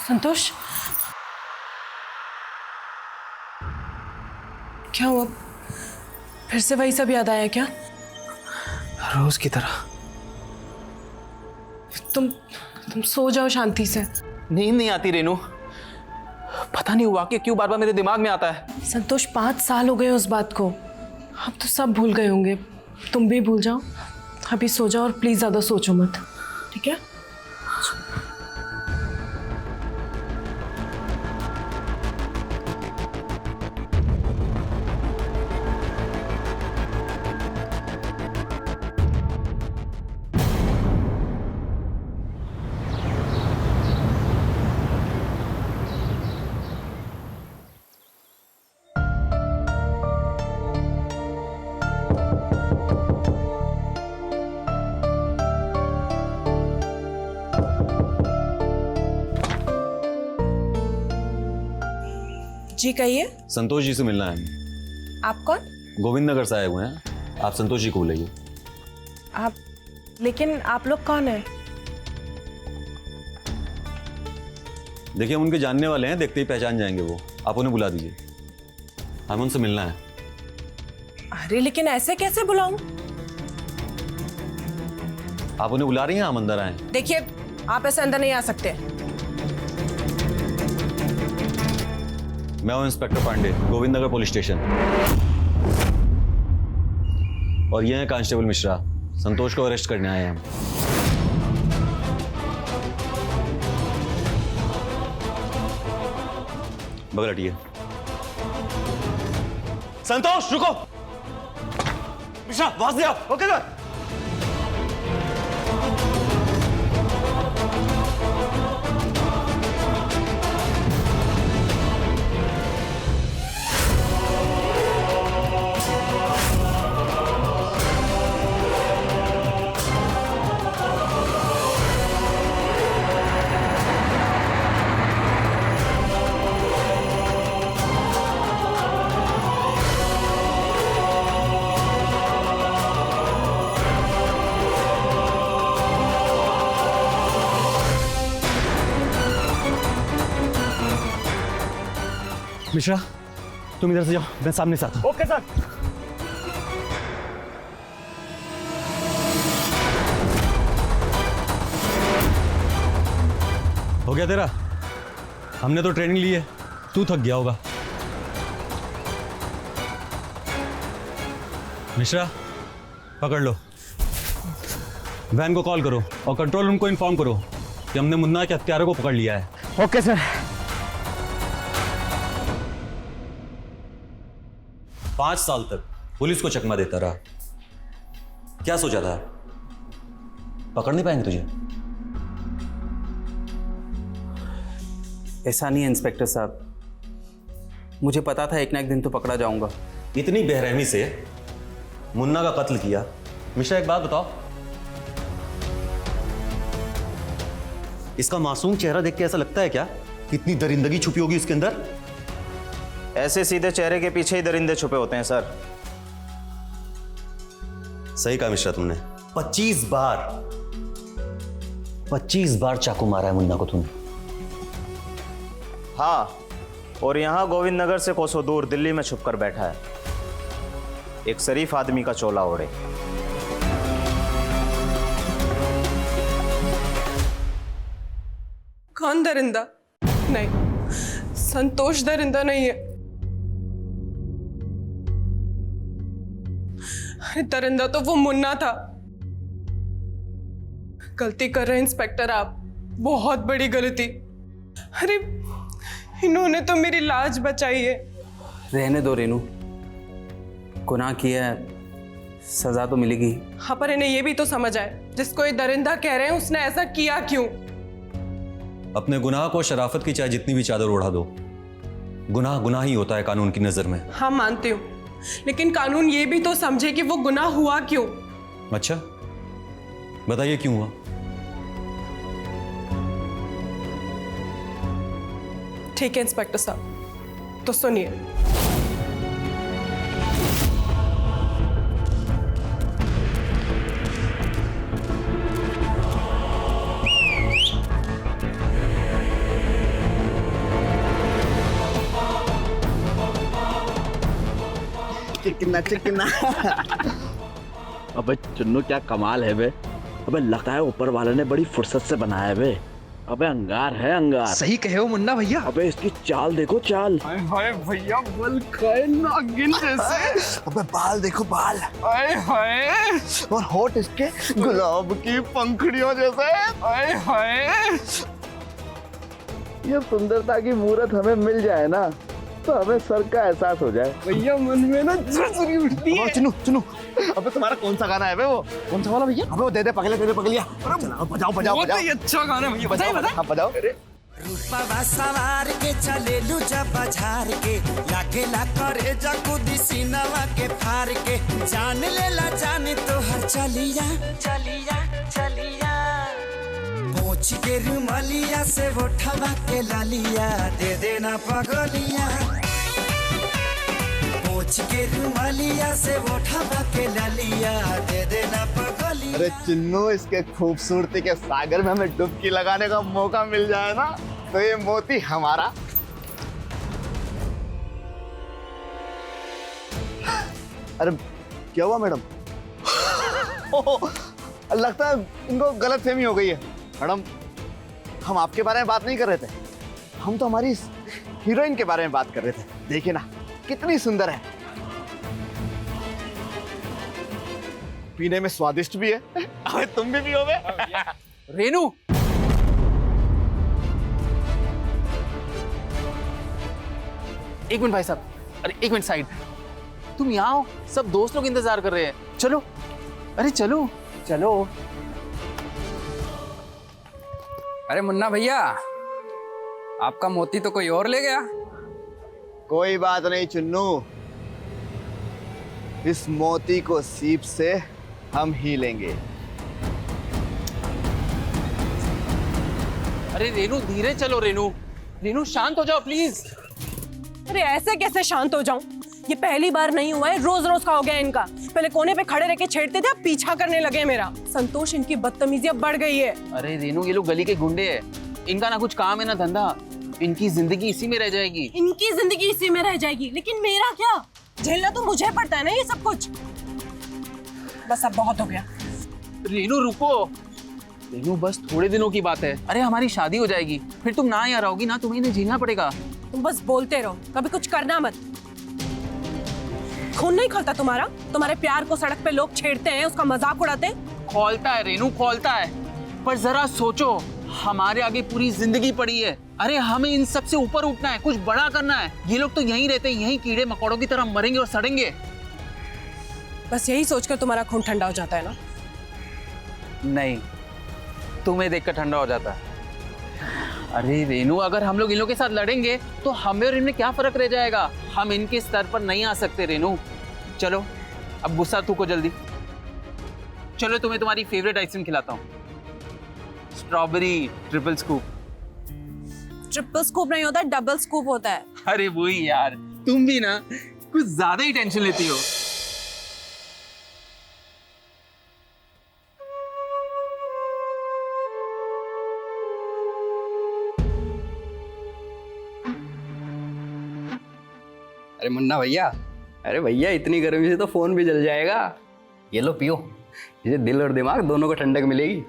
संतोष, क्या हुआ? फिर से वही सब याद आया क्या? रोज की तरह। तुम सो जाओ शांति से। नींद नहीं आती रेनू, पता नहीं हुआ कि क्यों बार बार मेरे दिमाग में आता है। संतोष, 5 साल हो गए उस बात को, अब तो सब भूल गए होंगे। तुम भी भूल जाओ, अभी सो जाओ और प्लीज ज्यादा सोचो मत, ठीक है? जी कहिए। संतोष जी से मिलना है। आप कौन? गोविंद नगर से आए हुए हैं, आप संतोष जी को बुलाइए। आप, लेकिन आप लोग कौन है? देखिए, हम उनके जानने वाले हैं, देखते ही पहचान जाएंगे वो। आप उन्हें बुला दीजिए, हमें उनसे मिलना है। अरे लेकिन ऐसे कैसे बुलाऊं? आप उन्हें बुला रही हैं, हम अंदर आए। देखिए, आप ऐसे अंदर नहीं आ सकते। मैं हूं inspector Pandey, Govind Nagar police station. और ये हैं कांस्टेबल मिश्रा, संतोष को अरेस्ट करने आए हैं हम। बगल हटिए। संतोष रुको। मिश्रा आवाज दिया। Okay sir. मिश्रा, तुम इधर से जाओ, मैं सामने से आता हूं। Okay sir. हो गया तेरा? हमने तो ट्रेनिंग ली है, तू थक गया होगा। मिश्रा, पकड़ लो। वैन को कॉल करो और कंट्रोल रूम को इन्फॉर्म करो कि हमने मुन्ना के हत्यारे को पकड़ लिया है। Okay sir. 5 साल तक पुलिस को चकमा देता रहा, क्या सोचा था पकड़ नहीं पाएंगे तुझे? ऐसा नहीं है इंस्पेक्टर साहब, मुझे पता था एक ना एक दिन तो पकड़ा जाऊंगा। इतनी बेरहमी से मुन्ना का कत्ल किया। मिश्रा, एक बात बताओ, इसका मासूम चेहरा देख के ऐसा लगता है क्या कितनी दरिंदगी छुपी होगी उसके अंदर? ऐसे सीधे चेहरे के पीछे ही दरिंदे छुपे होते हैं सर। सही कहा मिश्रा तुमने। 25 बार चाकू मारा है मुन्ना को तुमने। हाँ, और यहां गोविंद नगर से कोसों दूर दिल्ली में छुपकर बैठा है, एक शरीफ आदमी का चोला ओढ़े। कौन दरिंदा? नहीं, संतोष दरिंदा नहीं है। दरिंदा तो वो मुन्ना था। गलती कर रहे हैं इंस्पेक्टर आप, बहुत बड़ी गलती। अरे इन्होंने तो मेरी लाज बचाई है। रहने दो रेनू, गुनाह किया है, सजा तो मिलेगी। हाँ, पर इन्हें ये भी तो समझ आए, जिसको ये दरिंदा कह रहे हैं उसने ऐसा किया क्यों? अपने गुनाह को शराफत की चाहे जितनी भी चादर ओढ़ा दो, गुनाह गुनाह ही होता है कानून की नजर में। हाँ मानती हूँ, लेकिन कानून ये भी तो समझे कि वो गुनाह हुआ क्यों। अच्छा, बताइए क्यों हुआ? ठीक है इंस्पेक्टर साहब, तो सुनिए। चिकना चिकना। अबे चुन्नू क्या कमाल है बे। अबे लगता है ऊपर वाले ने बड़ी फुर्सत से बनाया है बे। अबे अंगार है अंगार। सही कहे हो मुन्ना भैया। अबे इसकी चाल देखो चाल। हाय भैया बल खाए नागिन जैसे। अबे बाल देखो बाल। हाय हाय और होठ इसके गुलाब की पंखुड़ियों जैसे। हाय हाय। ये सुंदरता की मूरत हमें मिल जाए ना तो हमें स्वर्ग का एहसास हो जाए। भैया मन में ना झुरझुरी उठती है। चुनू चुनू, अबे तुम्हारा कौन सा गाना है बे? वो कौन सा वाला भैया? अबे वो दे दे पगलिया। चलाओ बजाओ बजाओ बहुत ही अच्छा गाना है भैया। बताइए बताइए। हाँ बजाओ। रूपवा सवार के चलेलू जब बाजार के लागेला करे जकुदी सीनवा के फार के जान लेला जाने तो हर चलिया पहुंच के रुमालिया से वो ठबा के लालिया दे देना पगलिया पहुंच के रुमालिया से वो ठबा के लालिया दे देना पगलिया। अरे चिन्नू, इसके खूबसूरती के सागर में हमें डुबकी लगाने का मौका मिल जाए ना तो ये मोती हमारा। अरे क्या हुआ मैडम? लगता है इनको गलतफहमी हो गई है। मैडम, हम आपके बारे में बात नहीं कर रहे थे, हम तो हमारी हीरोइन के बारे में बात कर रहे थे। देखिए ना कितनी सुंदर है, पीने में स्वादिष्ट भी है। अबे तुम भी पियोगे? रेनू, एक मिनट भाई साहब, अरे एक मिनट साइड। तुम यहाँ हो, सब दोस्त लोग इंतजार कर रहे हैं। चलो, अरे चलो चलो। अरे मुन्ना भैया, आपका मोती तो कोई और ले गया। कोई बात नहीं चुन्नू, इस मोती को सीप से हम ही लेंगे। अरे रेनू धीरे चलो। रेनू शांत हो जाओ प्लीज। अरे ऐसे कैसे शांत हो जाऊं? ये पहली बार नहीं हुआ है, रोज रोज का हो गया इनका। पहले कोने पे खड़े रह के छेड़ते थे, अब पीछा करने लगे मेरा। संतोष, इनकी बदतमीजी अब बढ़ गई है। अरे रेनू, ये लोग गली के गुंडे हैं, इनका ना कुछ काम है ना धंधा। इनकी जिंदगी इसी में रह जाएगी। इनकी जिंदगी इसी में रह जाएगी, लेकिन मेरा क्या? झेलना तो मुझे पड़ता है ना ये सब कुछ। बस अब बहुत हो गया। रेनू रुको। रेनू बस थोड़े दिनों की बात है। अरे हमारी शादी हो जाएगी, फिर तुम ना यहाँ रहोगी ना, तुम्हें इन्हें झेलना पड़ेगा। तुम बस बोलते रहो, कभी कुछ करना मत। खून नहीं खौलता तुम्हारा? तुम्हारे प्यार को सड़क पे लोग छेड़ते हैं, उसका मजाक उड़ाते हैं। खौलता है रेनू, खौलता है, पर जरा सोचो, हमारे आगे पूरी जिंदगी पड़ी है। अरे हमें इन सब से ऊपर उठना है, कुछ बड़ा करना है। ये लोग तो यहीं रहते हैं, यहीं कीड़े मकोड़ों की तरह मरेंगे और सड़ेंगे। बस यही सोचकर तुम्हारा खून ठंडा हो जाता है ना? नहीं, तुम्हें देखकर ठंडा हो जाता है। अरे रेनू, अगर हम लोग इन लोगों के साथ लड़ेंगे तो हमें और इनमें क्या फर्क रह जाएगा? हम इनके स्तर पर नहीं आ सकते रेनू। चलो अब गुस्सा थूको जल्दी। चलो तुम्हें तुम्हारी फेवरेट आइसक्रीम खिलाता हूँ, strawberry triple scoop. Triple scoop नहीं होता, डबल स्कूप होता है। अरे वही यार, तुम भी ना कुछ ज्यादा ही टेंशन लेती हो। अरे मुन्ना भैया, अरे भैया इतनी गर्मी से तो फोन भी जल जाएगा। ये लो पियो, इसे दिल और दिमाग दोनों को ठंडक मिलेगी।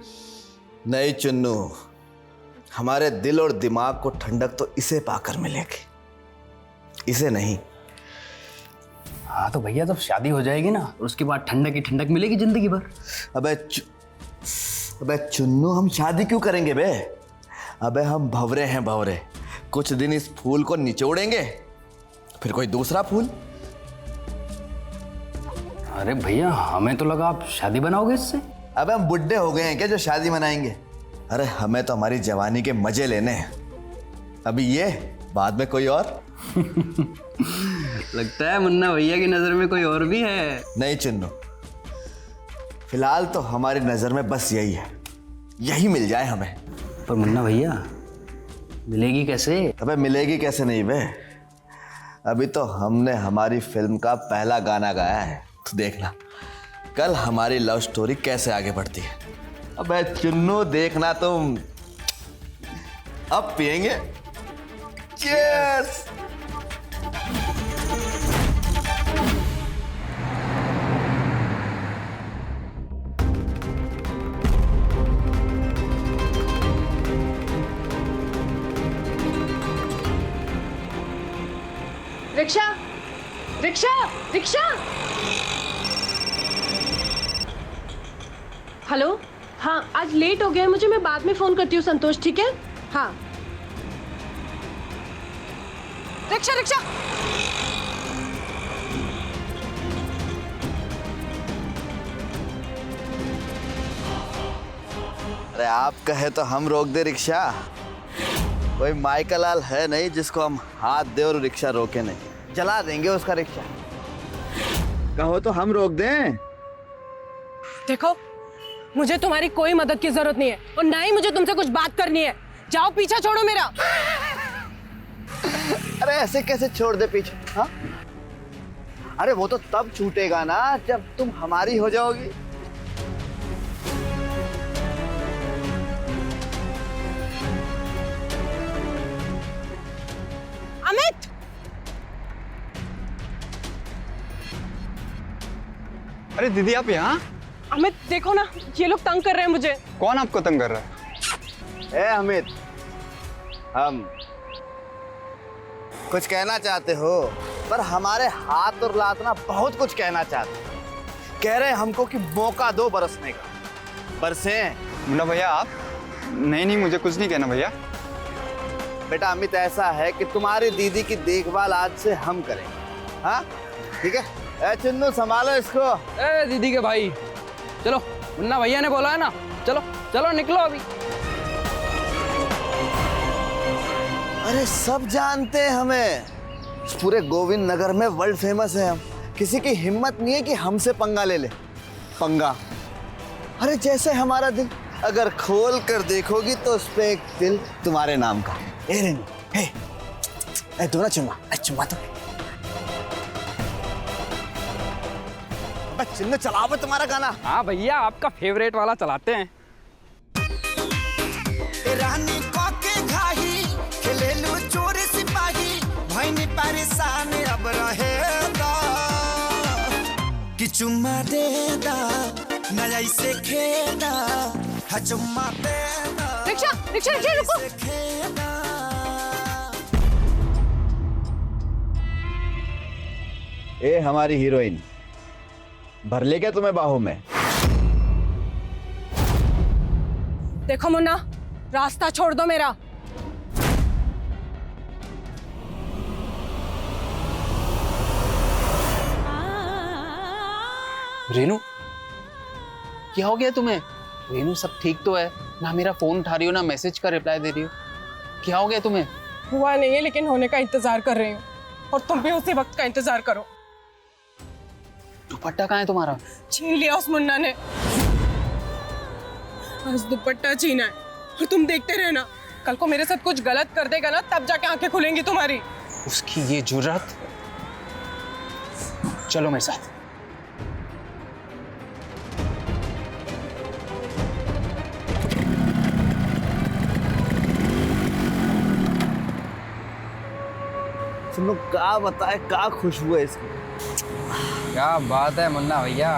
नहीं चुन्नू, हमारे दिल और दिमाग को ठंडक तो इसे पाकर मिलेगी, इसे नहीं। हाँ तो भैया जब शादी हो जाएगी ना, और उसके बाद ठंडक ही ठंडक मिलेगी जिंदगी भर। अबे चुन्नू, हम शादी क्यों करेंगे बे? अबे हम भंवरे हैं भंवरे। कुछ दिन इस फूल को निचोड़ेंगे, फिर कोई दूसरा फूल। अरे भैया, हमें तो लगा आप शादी बनाओगे इससे। अबे हम बुड्ढे हो गए हैं क्या जो शादी मनाएंगे? अरे हमें तो हमारी जवानी के मजे लेने हैं, अभी ये, बाद में कोई और। लगता है मुन्ना भैया की नजर में कोई और भी है। नहीं चुन्नू, फिलहाल तो हमारी नजर में बस यही है, यही मिल जाए हमें। पर मुन्ना भैया, मिलेगी कैसे? अबे मिलेगी कैसे नहीं बे, अभी तो हमने हमारी फिल्म का पहला गाना गाया है, तो देखना कल हमारी लव स्टोरी कैसे आगे बढ़ती है। अबे चुन्नू देखना तुम, अब पिएंगे। Cheers! Rickshaw rickshaw rickshaw. Hello, हाँ आज लेट हो गया है मुझे, मैं बाद में फोन करती हूँ संतोष, ठीक है? हाँ रिक्शा रिक्शा। अरे आप कहे तो हम रोक दे रिक्शा? कोई माइकल लाल है नहीं जिसको हम हाथ दे और रिक्शा रोके नहीं, जला देंगे उसका रिक्शा। कहो तो हम रोक दें? देखो मुझे तुम्हारी कोई मदद की जरूरत नहीं है और ना ही मुझे तुमसे कुछ बात करनी है। जाओ पीछा छोड़ो मेरा। अरे ऐसे कैसे छोड़ दे पीछे? हाँ, अरे वो तो तब छूटेगा ना जब तुम हमारी हो जाओगी। अमित, अरे दीदी आप यहाँ? अमित देखो ना, ये लोग तंग कर रहे हैं मुझे। कौन आपको तंग कर रहा है? ए अमित, हम कुछ कहना चाहते हो पर हमारे हाथ और लात ना बहुत कुछ कहना चाहते। कह रहे हैं हमको कि मौका दो बरसने का। बरसे मुन्ना भैया आप? नहीं मुझे कुछ नहीं कहना भैया। बेटा अमित, ऐसा है कि तुम्हारी दीदी की देखभाल आज से हम करेंगे। हाँ ठीक है? ए चिन्नू संभालो इसको। ए दीदी के भाई चलो, मुन्ना भैया ने बोला है ना, चलो चलो निकलो अभी। अरे सब जानते हैं हमें, पूरे गोविंद नगर में वर्ल्ड फेमस है हम। किसी की हिम्मत नहीं है कि हमसे पंगा ले ले। पंगा? अरे जैसे हमारा दिल, अगर खोल कर देखोगी तो उस पे एक दिल तुम्हारे नाम का। ए रेनू, ए दो ना चुम्मा, चुम्मा तो। चिन्ह चलाओ तुम्हारा गाना। हाँ भैया आपका फेवरेट वाला चलाते हैं। रानी को के घाही खेले लो चोर सिपाही, भैनी परेशान अब रहेगा कि चुम्मा दे दा नया इसे खेदा, हा चुम्मा दे दा। रिक्शा रिक्शा रिक्शा रुको। ए हमारी हीरोइन, भर ले क्या तुम्हें बाहों में? देखो मुन्ना, रास्ता छोड़ दो मेरा। रेनू क्या हो गया तुम्हें? रेनू सब ठीक तो है ना? मेरा फोन उठा रही हो ना, मैसेज का रिप्लाई दे रही हो। क्या हो गया तुम्हें? हुआ नहीं है लेकिन होने का इंतजार कर रही हूँ, और तुम भी उसी वक्त का इंतजार करो। दुपट्टा कहाँ है तुम्हारा? छीन लिया उस मुन्ना ने। आज दुपट्टा छीना है और तुम देखते रहना। कल को मेरे साथ कुछ गलत कर देगा ना, तब जाके आंखें खुलेंगी तुम्हारी। उसकी ये जुर्रत। चलो मेरे साथ। सुनो क्या बताए, क्या खुशबू है इसकी। क्या बात है मुन्ना भैया।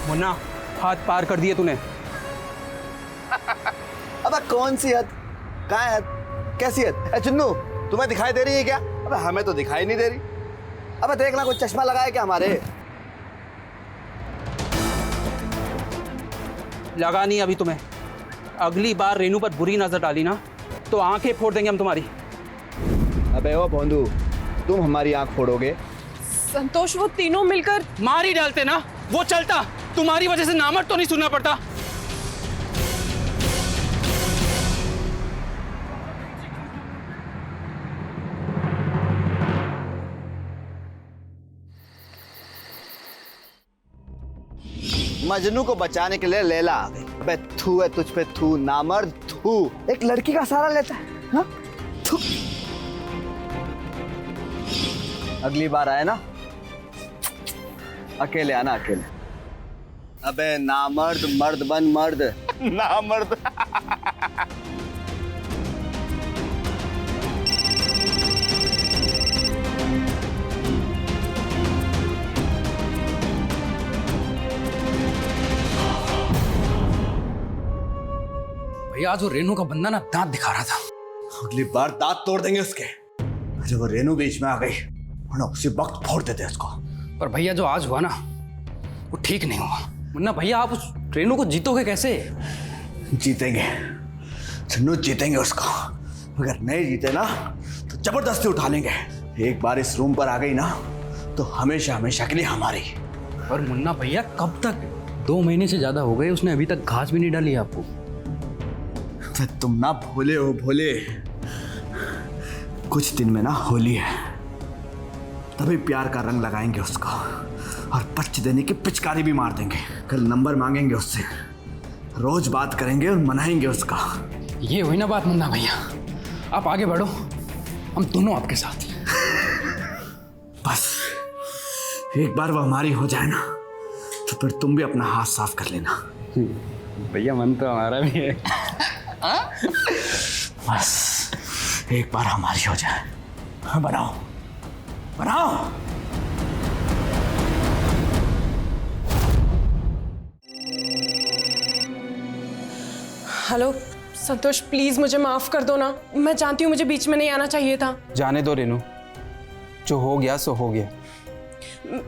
मुन्ना हाथ पार कर दिए तूने। अबे कौन सी हद? कहाँ है हद? कैसी हद? ए चुन्नू, तुम्हें दिखाई दे रही है क्या? अबे हमें तो दिखाई नहीं दे रही। अबे देखना, कोई चश्मा लगाया क्या हमारे? लगा नहीं अभी तुम्हें। अगली बार रेनू पर बुरी नजर डाली ना तो आंखें फोड़ देंगे हम तुम्हारी। अबे ओ भोंदू, तुम हमारी आंख फोड़ोगे? संतोष वो तीनों मिलकर मार ही डालते ना, वो चलता। तुम्हारी वजह से नामर्द तो नहीं सुनना पड़ता। मजनू को बचाने के लिए लैला आ गई। अबे थू है तुझ पे, थू नामर्द, थू। एक लड़की का सहारा लेता है, हाँ? थू। अगली बार आए ना, अकेले आना, अकेले। अबे नामर्द, मर्द बन मर्द। नामर्द। भैया आज वो रेनू का बंदा ना दांत दिखा रहा था। अगली बार दांत तोड़ देंगे उसके। अरे वो रेनू बीच में आ गई वरना उसी वक्त फोड़ देते उसको। पर भैया जो आज हुआ ना वो ठीक नहीं हुआ। मुन्ना भैया आप उस रेनू को जीतोगे कैसे? जीतेंगे चन्नू, जीतेंगे उसको। अगर नहीं जीते ना तो जबरदस्ती उठा लेंगे। एक बार इस रूम पर आ गई ना तो हमेशा हमेशा के लिए हमारी। और मुन्ना भैया कब तक? 2 महीने से ज्यादा हो गए, उसने अभी तक घास भी नहीं डाली आपको। तो तुम ना भोले हो भोले। कुछ दिन में ना होली है, तभी प्यार का रंग लगाएंगे उसको और पच देने की पिचकारी भी मार देंगे। कल नंबर मांगेंगे उससे, रोज बात करेंगे और मनाएंगे उसका। ये हुई ना बात मुन्ना भैया, आप आगे बढ़ो, हम दोनों आपके साथ हैं। बस एक बार वो हमारी हो जाए ना तो फिर तुम भी अपना हाथ साफ कर लेना। भैया मन तो हमारा भी है। बस एक बार हमारी हो जाए। हाँ, बनाओ बनाओ। हेलो संतोष, प्लीज मुझे माफ कर दो ना। मैं जानती हूँ मुझे बीच में नहीं आना चाहिए था। जाने दो रेनू, जो हो गया सो हो गया।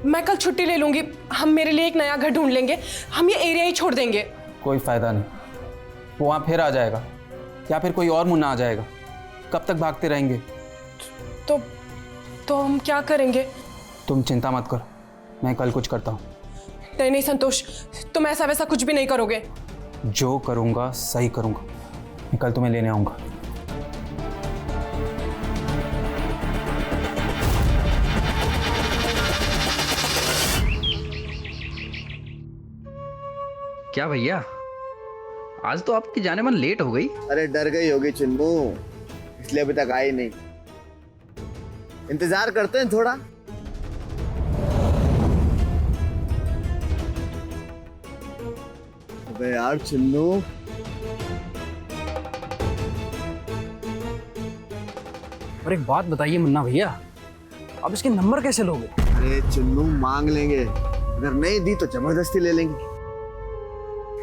मैं कल छुट्टी ले लूंगी, हम मेरे लिए एक नया घर ढूंढ लेंगे, हम ये एरिया ही छोड़ देंगे। कोई फायदा नहीं, वो वहाँ फिर आ जाएगा या फिर कोई और मुन्ना आ जाएगा। कब तक भागते रहेंगे? तो हम क्या करेंगे? तुम चिंता मत कर, मैं कल कुछ करता हूँ। नहीं नहीं संतोष, तुम ऐसा वैसा कुछ भी नहीं करोगे। जो करूँगा सही करूँगा। मैं कल तुम्हें लेने आऊँगा। क्या भैया आज तो आपकी जाने मन लेट हो गई? अरे डर गई होगी चिन्नू, इसलिए अभी तक आई नहीं। इंतजार करते हैं थोड़ा। अबे यार चिन्नू, और एक बात बताइए मुन्ना भैया, आप इसके नंबर कैसे लोगे? अरे चिन्नू मांग लेंगे, अगर नहीं दी तो जबरदस्ती ले लेंगे।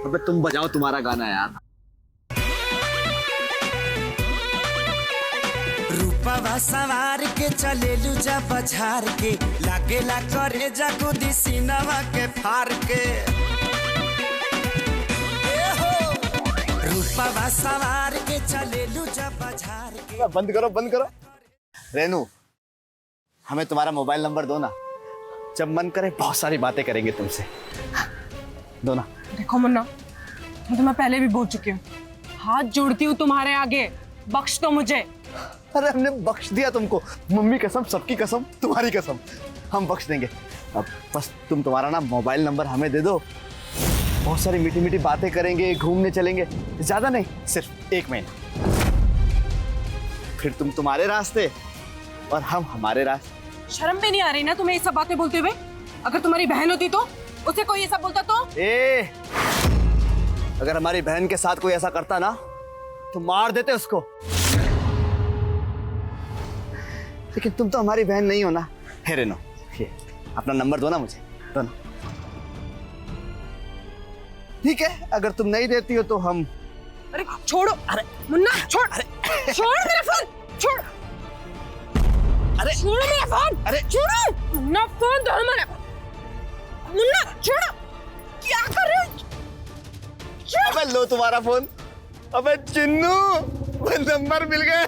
अबे तुम बजाओ तुम्हारा गाना यार। रूपवा सवार के चले लुजा बझार के, लागेला करे जागो दिसीनवा के फार के। ए हो रूपवा सवार के चले लुजा बझार के। बंद करो बंद करो। रेनू, हमें तुम्हारा मोबाइल नंबर दो ना, जब मन करे बहुत सारी बातें करेंगे तुमसे। दो ना। देखो मुन्ना, मैं तुम्हें पहले भी बोल चुकी हूँ, हाथ जोड़ती हूँ तुम्हारे आगे, बख्श दो मुझे। अरे हमने बख्श दिया तुमको, मम्मी कसम, सबकी कसम, तुम्हारी कसम, हम बख्श देंगे। अब बस तुम तुम्हारा ना मोबाइल नंबर हमें दे दो, बहुत सारी मीठी मीठी बातें करेंगे, घूमने चलेंगे। ज्यादा नहीं, सिर्फ 1 महीना, फिर तुम तुम्हारे रास्ते और हम हमारे रास्ते। शर्म भी नहीं आ रही ना तुम्हें ये सब बातें बोलते हुए? अगर तुम्हारी बहन होती तो उसे कोई ये सब बोलता तो? अगर हमारी बहन के साथ कोई ऐसा करता ना तो मार देते उसको। लेकिन तुम तो हमारी बहन नहीं हो ना। हे रेनो, ये अपना नंबर दो ना मुझे, दो ना। ठीक है, अगर तुम नहीं देती हो तो हम। अरे छोड़ो, अरे मुन्ना छोड़, अरे छोड़ मेरा फोन, छोड़, अरे छोड़ो मेरा फोन, अरे छोड़ो मुन्ना, फोन दो मेरा, मुन्ना छोड़ो, क्या कर रहे हो? अबे लो तुम्हारा फोन। अबे चिन्नू, नंबर मिल गए।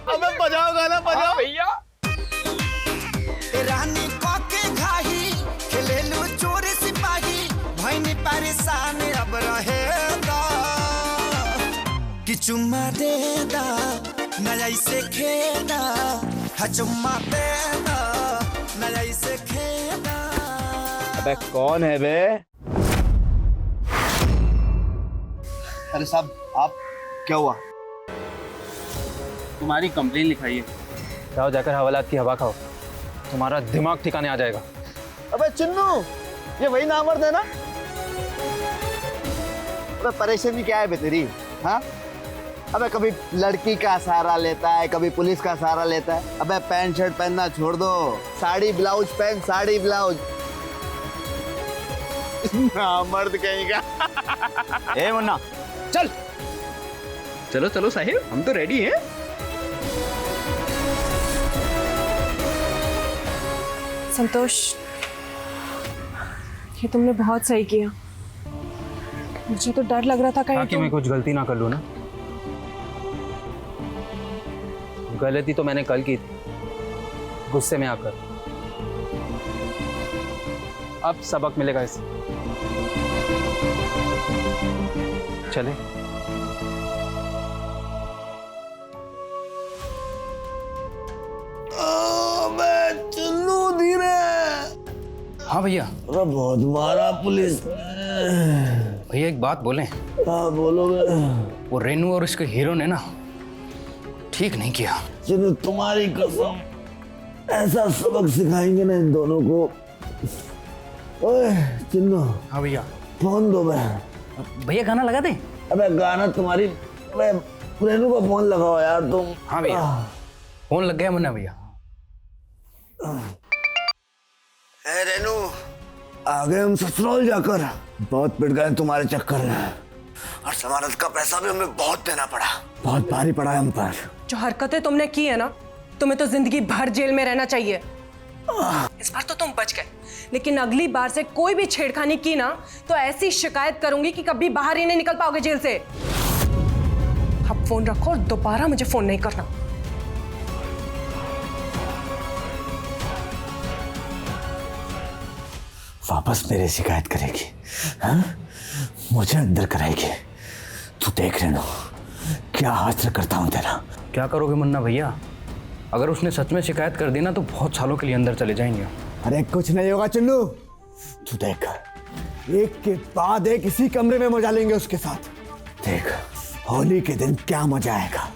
अबे बजाओ गाना, बजाओ भैया। रानी के घाही खेलेलू चोर सिपाही, भैनी परेशान अब रहेगा। कि चुम्मा दे दा नया से खेदा, चुम्मा दे दा नया से खेदा। अबे कौन है बे? अरे साहब, आप क्या हुआ? तुम्हारी कंप्लेन लिखाई है, जाओ जाकर हवालात की हवा खाओ, तुम्हारा दिमाग ठिकाने आ जाएगा। अबे चिन्नू, ये वही नामर्द है ना? अबे परेशानी क्या है बे तेरी? हाँ, अबे कभी लड़की का सहारा लेता है, कभी पुलिस का सहारा लेता है। अबे पैंट शर्ट पहनना छोड़ दो, साड़ी ब्लाउज पहन, साड़ी ब्लाउज। नामर्द कहीं का। ए मुन्ना, चल चलो चलो साहिब, हम तो रेडी हैं। संतोष, ये तुमने बहुत सही किया। मुझे तो डर लग रहा था कहीं कि मैं कुछ गलती ना कर लूं ना। गलती तो मैंने कल की थी, गुस्से में आकर। अब सबक मिलेगा इसे। चले। चलो धीरे। हाँ भैया। अरे बहुत मारा पुलिस ने। भैया एक बात बोलें? हाँ बोलोगे। वो रेनू और उसके हीरो ने ना ठीक नहीं किया। चलो तुम्हारी कसम, ऐसा सबक सिखाएंगे ना इन दोनों को। ओए चिन्नो। हाँ भैया। फोन दो मैं। भैया गाना लगा दे। अबे गाना तुम्हारी, अबे रेनू का फोन लगाओ यार तुम। हाँ भैया। फोन लग गया मुन्ना भैया। ए रेनू, आ गए हम ससुराल जाकर। बहुत पिट गए तुम्हारे चक्कर में, और जमानत का पैसा भी हमें बहुत देना पड़ा। बहुत भारी पड़ा है हम पर। जो हरकतें तुमने की है ना, तुम्हें तो जिंदगी भर जेल में रहना चाहिए। इस बार तो तुम बच गए, लेकिन अगली बार से कोई भी छेड़खानी की ना तो ऐसी शिकायत करूंगी कि कभी बाहर ही नहीं निकल पाओगे जेल से। अब फोन रखो और दोबारा मुझे फोन नहीं करना। वापस मेरे शिकायत करेगी? हाँ? मुझे अंदर कराएगी। तू देख रेनू, क्या हासिल करता हूं तेरा। क्या करोगे मुन्ना भैया? अगर उसने सच में शिकायत कर दी ना तो बहुत सालों के लिए अंदर चले जाएंगे। अरे कुछ नहीं होगा चुन्नू, तू देख, एक के बाद एक इसी कमरे में मजा लेंगे उसके साथ। देख होली के दिन क्या मजा आएगा।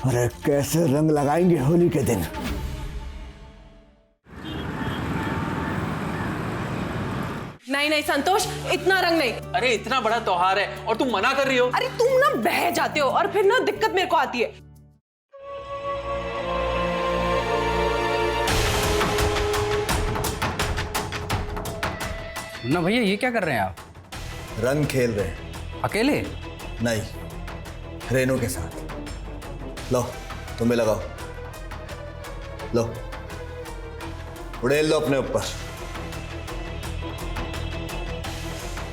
अरे कैसे रंग लगाएंगे होली के दिन। नहीं नहीं संतोष, इतना रंग नहीं। अरे इतना बड़ा त्योहार है और तुम मना कर रही हो। अरे तुम ना बह जाते हो और फिर ना दिक्कत मेरे को आती है। मुन्ना भैया ये क्या कर रहे हैं आप? रंग खेल रहे हैं। अकेले? नहीं, रेनू के साथ। लो तुम्हें लगाओ, लो उड़ेल लो अपने ऊपर।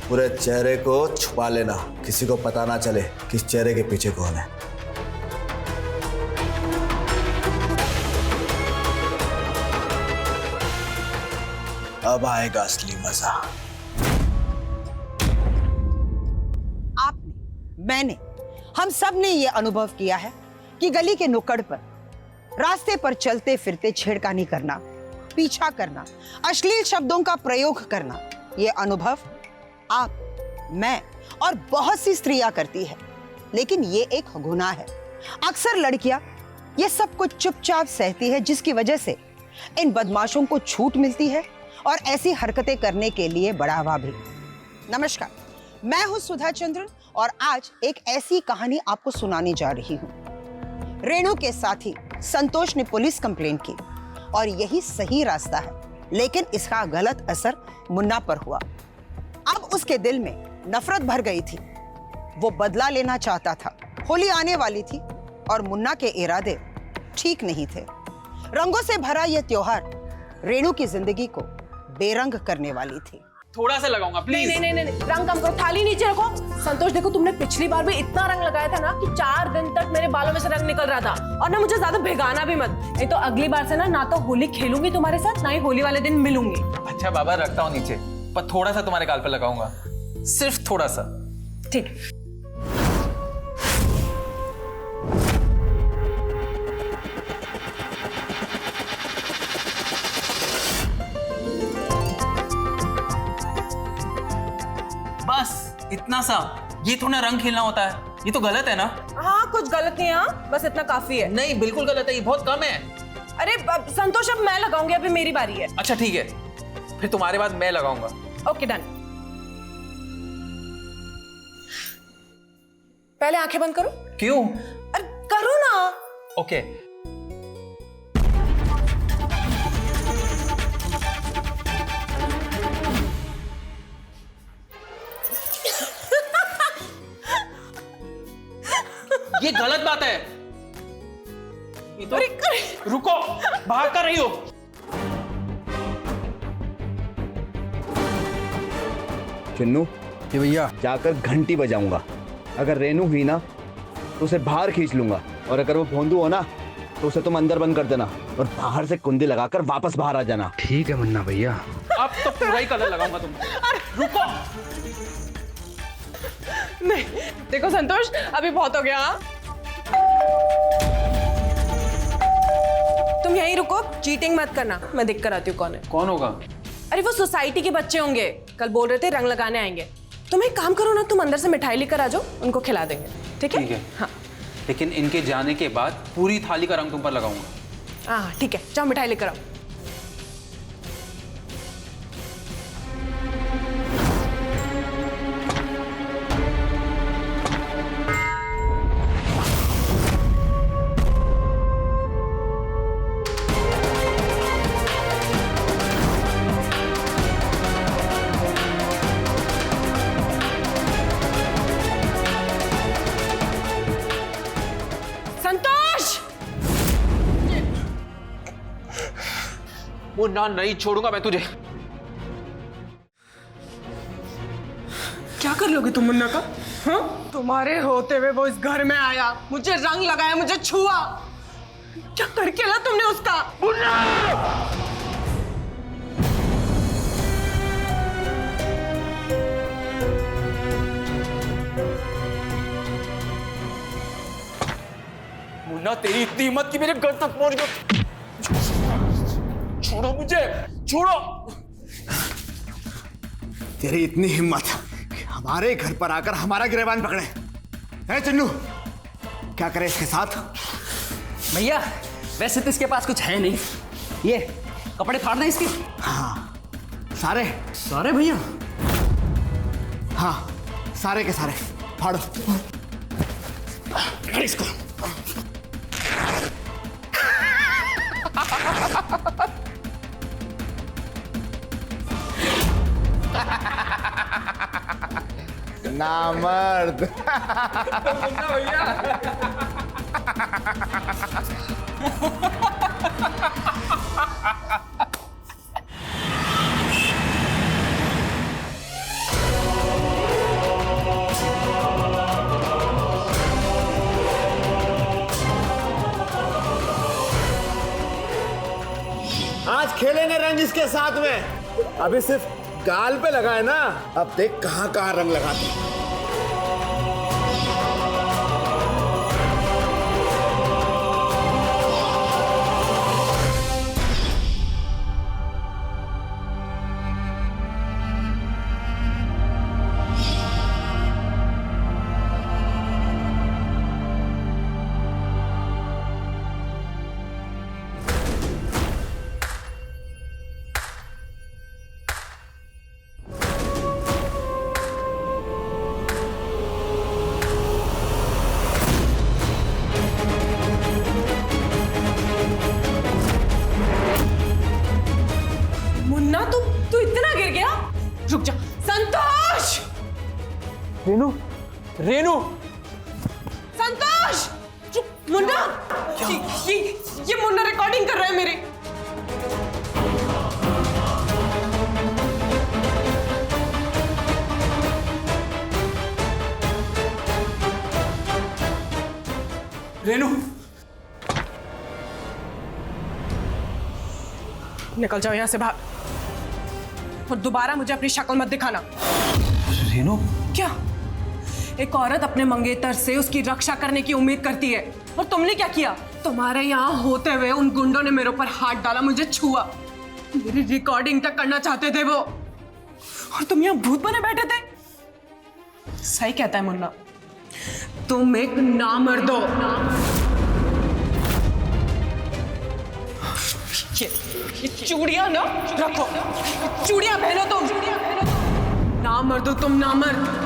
पूरे चेहरे को छुपा लेना, किसी को पता ना चले किस चेहरे के पीछे कौन है। अब आएगा असली मजा। आपने, मैंने, हम सब ने ये अनुभव किया है कि गली के नुक्कड़ पर, रास्ते पर चलते फिरते छेड़खानी करना, पीछा करना, अश्लील शब्दों का प्रयोग करना, ये अनुभव आप, मैं और बहुत सी स्त्रियां करती है। लेकिन ये एक गुनाह है। अक्सर लड़कियां ये सब कुछ चुपचाप सहती है, जिसकी वजह से इन बदमाशों को छूट मिलती है और ऐसी हरकतें करने के लिए बढ़ावा भी। नमस्कार, मैं हूं सुधा चंद्रन और आज एक ऐसी कहानी आपको सुनाने जा रही हूं। रेणु के साथी संतोष ने पुलिस कंप्लेंट की और यही सही रास्ता है, लेकिन इसका गलत असर मुन्ना पर हुआ। अब उसके दिल में नफरत भर गई थी। वो बदला लेना चाहता था। होली आने वाली थी और मुन्ना के इरादे ठीक नहीं थे। रंगों से भरा यह त्योहार रेणु की जिंदगी को बेरंग करने वाली थी। थोड़ा सा लगाऊंगा प्लीज। नहीं नहीं नहीं नहीं, रंग कम करो, थाली नीचे रखो। संतोष देखो, तुमने पिछली बार भी इतना रंग लगाया था ना कि 4 दिन तक मेरे बालों में से रंग निकल रहा था। और ना मुझे ज्यादा भिगाना भी मत, नहीं तो अगली बार से ना तो होली खेलूंगी तुम्हारे साथ, ना ही होली वाले दिन मिलूंगी। अच्छा बाबा, रखता हूँ नीचे, पर थोड़ा सा तुम्हारे गाल पर लगाऊंगा, सिर्फ थोड़ा सा। ठीक। बस इतना सा, ये थोड़ा रंग खेलना होता है, ये तो गलत है ना? हाँ कुछ गलत नहीं है, बस इतना काफी है। नहीं बिल्कुल गलत है, ये बहुत कम है। अरे संतोष, अब मैं लगाऊंगी, अभी मेरी बारी है। अच्छा ठीक है, फिर तुम्हारे बाद मैं लगाऊंगा। Okay done. पहले आंखें बंद करो। क्यों? अरे करो ना। ओके। ये गलत बात है। ये तो रुको, भाग कर रही हो। चिन्नू, ये भैया जाकर घंटी बजाऊंगा। अगर रेनू हुई ना तो उसे बाहर खींच लूंगा, और अगर वो भोंदू हो ना तो उसे तुम अंदर बंद कर देना और बाहर से कुंडी लगाकर वापस बाहर आ जाना। ठीक है मुन्ना भैया। अब तो पूरा ही कलर लगाऊंगा तुम। रुको। नहीं देखो संतोष, अभी बहुत हो गया। तुम यहीं रुको, चीटिंग मत करना। मैं देख कर आती हूँ कौन है। कौन होगा? अरे वो सोसाइटी के बच्चे होंगे, कल बोल रहे थे रंग लगाने आएंगे। तुम एक काम करो ना, तुम अंदर से मिठाई लेकर आ जाओ, उनको खिला देंगे। ठीक है? ठीक है। हाँ लेकिन इनके जाने के बाद पूरी थाली का रंग तुम पर लगाऊंगा। हाँ ठीक है, जाओ मिठाई लेकर आओ। संतोष! मुन्ना, नहीं छोड़ूंगा मैं तुझे। क्या कर लोगे तुम मुन्ना का? हाँ? तुम्हारे होते हुए वो इस घर में आया, मुझे रंग लगाया, मुझे छुआ। क्या करके ला तुमने उसका? मुन्ना! मुन्ना, तेरी इतनी हिम्मत कि मेरे घर तक पहुंच गया। छोड़ो मुझे, छोड़ो। तेरी इतनी हिम्मत कि हमारे घर पर आकर हमारा गिरबान पकड़े। है चिन्नू, क्या करे इसके साथ? भैया वैसे तो इसके पास कुछ है नहीं, ये कपड़े फाड़ दें इसके। हाँ सारे सारे भैया? हाँ सारे के सारे फाड़ो। पकड़ इसको। नामर्द। आज खेलेंगे रंग इसके साथ में। अभी सिर्फ गाल पे लगा है ना, अब देख कहां कहां रंग लगाते हैं। मुन्ना तू इतना गिर गया? रुक जा। संतोष! रेनू, रेनू! संतोष! चुप। मुन्ना! ये मुन्ना रिकॉर्डिंग कर रहा है मेरी। रेनू! निकल जाओ यहाँ से बाहर, और दोबारा मुझे अपनी शक्ल मत दिखाना। रेनू! क्या? एक औरत अपने मंगेतर से उसकी रक्षा करने की उम्मीद करती है, और तुमने क्या किया? तुम्हारे यहाँ होते हुए उन गुंडों ने मेरे ऊपर हाथ डाला, मुझे छुआ, मेरी रिकॉर्डिंग तक करना चाहते थे वो, और तुम यहाँ भूत बने बैठे थे। सही कहता है मुन्ना, तुम एक नामर्द हो। ये चूड़ियां ना रखो, चूड़ियां पहनो तुम। नामर्द हो तुम, नामर्द।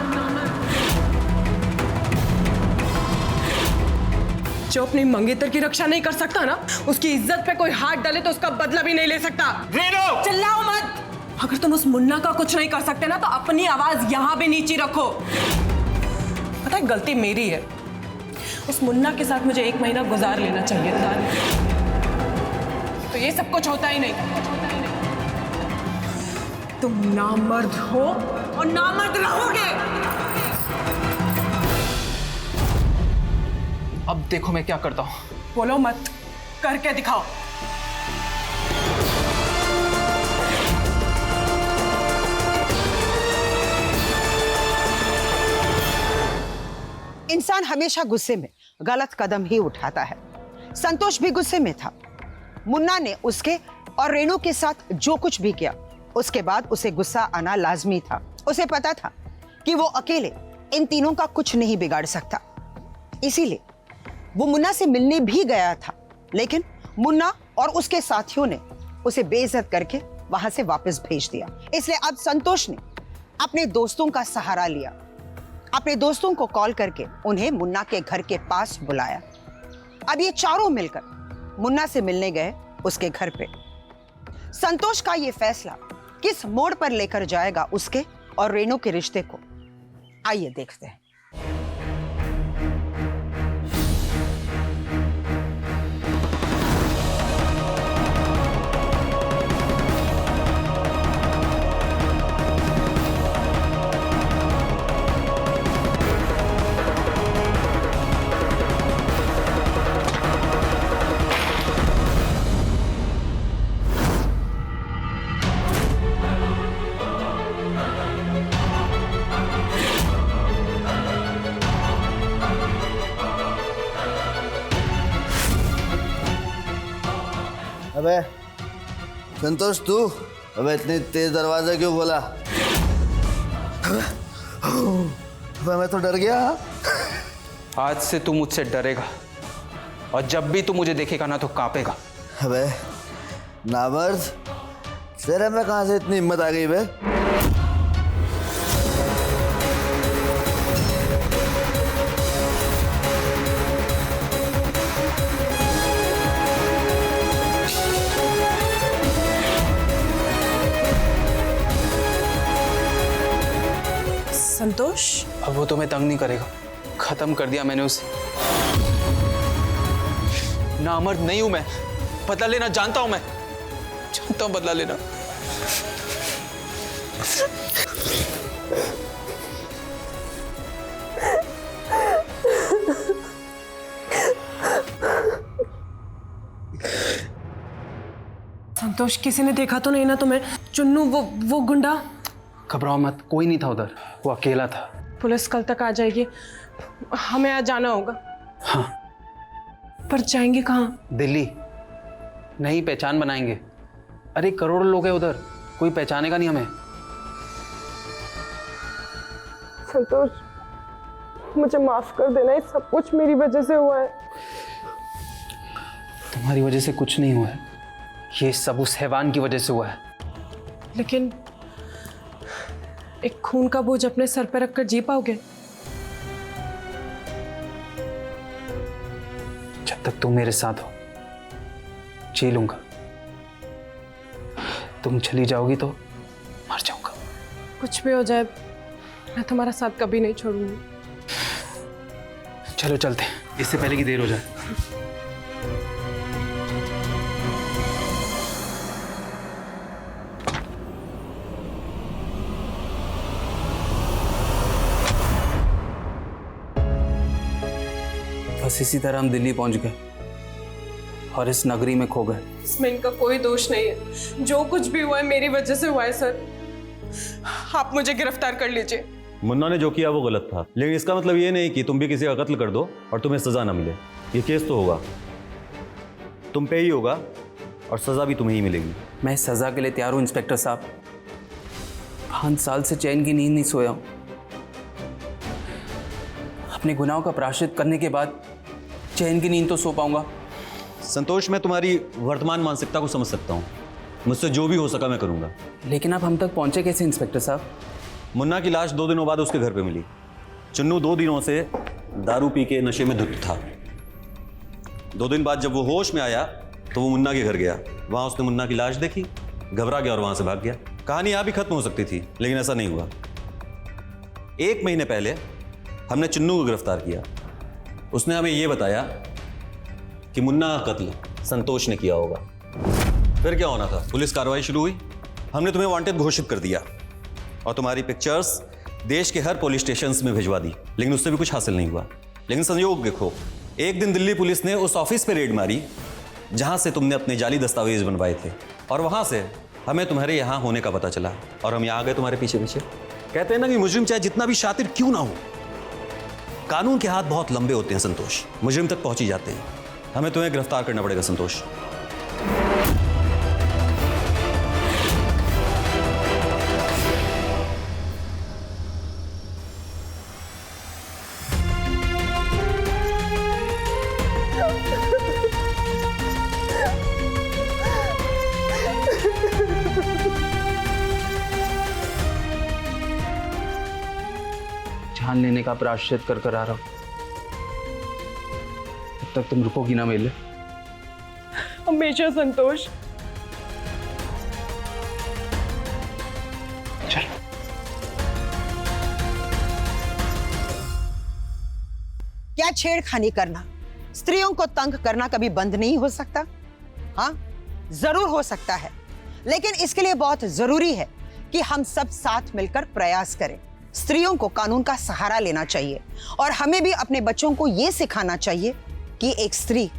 जो अपनी मंगेतर की रक्षा नहीं कर सकता ना, उसकी इज्जत पे कोई हाथ डाले तो उसका बदला भी नहीं ले सकता। रेनू! चिल्लाओ मत। अगर तुम उस मुन्ना का कुछ नहीं कर सकते ना, तो अपनी आवाज यहां भी नीचे रखो। पता है गलती मेरी है, उस मुन्ना के साथ मुझे 1 महीना गुजार लेना चाहिए था, तो ये सब कुछ होता ही नहीं। तुम नामर्द हो और नामर्द रहोगे। अब देखो मैं क्या करता हूँ। बोलो मत, करके दिखाओ। इंसान हमेशा गुस्से में गलत कदम ही उठाता है। संतोष भी गुस्से में था। मुन्ना ने उसके और रेणु के साथ जो कुछ भी किया, उसके बाद उसे गुस्सा आना लाजमी था। उसे पता था कि वो अकेले इन तीनों का कुछ नहीं बिगाड़ सकता, इसीलिए वो मुन्ना से मिलने भी गया था। लेकिन मुन्ना और उसके साथियों ने उसे बेइज्जत करके वहां से वापस भेज दिया। इसलिए अब संतोष ने अपने दोस्तों का सहारा लिया। अपने दोस्तों को कॉल करके उन्हें मुन्ना के घर के पास बुलाया। अब ये चारों मिलकर मुन्ना से मिलने गए उसके घर पे। संतोष का ये फैसला किस मोड़ पर लेकर जाएगा उसके और रेणु के रिश्ते को, आइए देखते हैं। अबे संतोष, तू अबे इतनी तेज दरवाजा क्यों खोला? अबे मैं तो डर गया। आज से तू मुझसे डरेगा और जब भी तू मुझे देखेगा ना तो कांपेगा। अबे नामर्द, तेरे में कहां से इतनी हिम्मत आ गई बे? संतोष, अब वो तुम्हें तंग नहीं करेगा। खत्म कर दिया मैंने उसे। नामर्द नहीं हूं मैं, बदला लेना जानता हूं मैं, जानता हूं बदला लेना। संतोष, किसी ने देखा तो नहीं ना तुम्हें? चुन्नू, वो गुंडा? घबराओ मत, कोई नहीं था उधर, वो अकेला था। पुलिस कल तक आ जाएगी, हमें आज जाना होगा। हाँ। पर जाएंगे कहाँ? दिल्ली। नहीं, पहचान बनाएंगे। अरे करोड़ों लोग हैं उधर, कोई पहचानेगा नहीं हमें। संतोष, मुझे माफ कर देना, ये सब कुछ मेरी वजह से हुआ है। तुम्हारी वजह से कुछ नहीं हुआ है, ये सब उस हैवान की वजह से हुआ है। लेकिन एक खून का बोझ अपने सर पर रखकर जी पाओगे? जब तक तुम मेरे साथ हो जी लूंगा, तुम चली जाओगी तो मर जाऊंगा। कुछ भी हो जाए, मैं तुम्हारा साथ कभी नहीं छोड़ूंगी। चलो चलते हैं, इससे पहले कि देर हो जाए। बस इसी तरह हम दिल्ली पहुंच गए और इस नगरी में खो गए। इसमें इनका कोई दोष नहीं है, जो कुछ भी हुआ है मेरी वजह से हुआ है। सर, आप मुझे गिरफ्तार कर लीजिए। मुन्ना ने जो किया वो गलत था, लेकिन इसका मतलब ये नहीं कि तुम भी किसी का कत्ल कर दो और तुम्हें सजा ना मिले। ये केस तो होगा, तुम पे ही होगा और सजा भी तुम्हें ही मिलेगी। मैं सजा के लिए तैयार हूं इंस्पेक्टर साहब। 5 साल से चैन की नींद नहीं सोया हूं। अपने गुनाहों का प्रायश्चित करने के बाद चैन की नींद तो सो पाऊंगा। संतोष, मैं तुम्हारी वर्तमान मानसिकता को समझ सकता हूँ। मुझसे जो भी हो सका मैं करूँगा। लेकिन आप हम तक पहुंचे कैसे इंस्पेक्टर साहब? मुन्ना की लाश 2 दिनों बाद उसके घर पे मिली। चुन्नू 2 दिनों से दारू पी के नशे में धुत था। 2 दिन बाद जब वो होश में आया तो वो मुन्ना के घर गया। वहाँ उसने मुन्ना की लाश देखी, घबरा गया और वहाँ से भाग गया। कहानी यहाँ भी खत्म हो सकती थी, लेकिन ऐसा नहीं हुआ। 1 महीने पहले हमने चुन्नू को गिरफ्तार किया उसने हमें यह बताया कि मुन्ना का कत्ल संतोष ने किया होगा। फिर क्या होना था? पुलिस कार्रवाई शुरू हुई, हमने तुम्हें वांटेड घोषित कर दिया और तुम्हारी पिक्चर्स देश के हर पुलिस स्टेशन में भिजवा दी, लेकिन उससे भी कुछ हासिल नहीं हुआ। लेकिन संयोग देखो, एक दिन दिल्ली पुलिस ने उस ऑफिस पे रेड मारी जहां से तुमने अपने जाली दस्तावेज बनवाए थे, और वहां से हमें तुम्हारे यहां होने का पता चला और हम यहां आ गए तुम्हारे पीछे पीछे। कहते हैं ना कि मुजरिम चाहे जितना भी शातिर क्यों ना हो, कानून के हाथ बहुत लंबे होते हैं संतोष, मुजरिम तक पहुंच ही जाते हैं। हमें तुम्हें गिरफ्तार करना पड़ेगा संतोष। जान लेने का प्रायश्चित कर कर आ रहा हूं, तब तक तुम रुकोगी ना मेले? हमेशा संतोष। चल। क्या छेड़खानी करना, स्त्रियों को तंग करना कभी बंद नहीं हो सकता? हाँ, जरूर हो सकता है, लेकिन इसके लिए बहुत जरूरी है कि हम सब साथ मिलकर प्रयास करें। स्त्रियों को कानून का सहारा लेना चाहिए और हमें भी अपने बच्चों को यह सिखाना चाहिए कि एक स्त्री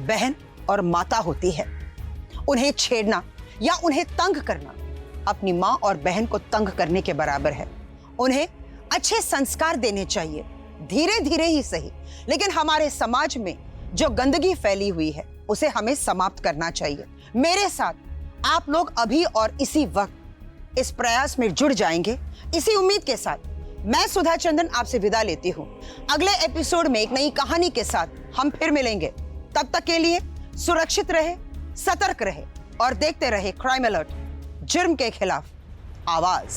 बहन और माता होती है। उन्हें छेड़ना या उन्हें तंग करना अपनी माँ और बहन को तंग करने के बराबर है। उन्हें अच्छे संस्कार देने चाहिए, धीरे धीरे ही सही, लेकिन हमारे समाज में जो गंदगी फैली हुई है उसे हमें समाप्त करना चाहिए। मेरे साथ आप लोग अभी और इसी वक्त इस प्रयास में जुड़ जाएंगे। इसी उम्मीद के साथ मैं सुधा चंदन आपसे विदा लेती हूं। अगले एपिसोड में एक नई कहानी के साथ हम फिर मिलेंगे। तब तक के लिए सुरक्षित रहे, सतर्क रहे और देखते रहे क्राइम अलर्ट, जुर्म के खिलाफ आवाज।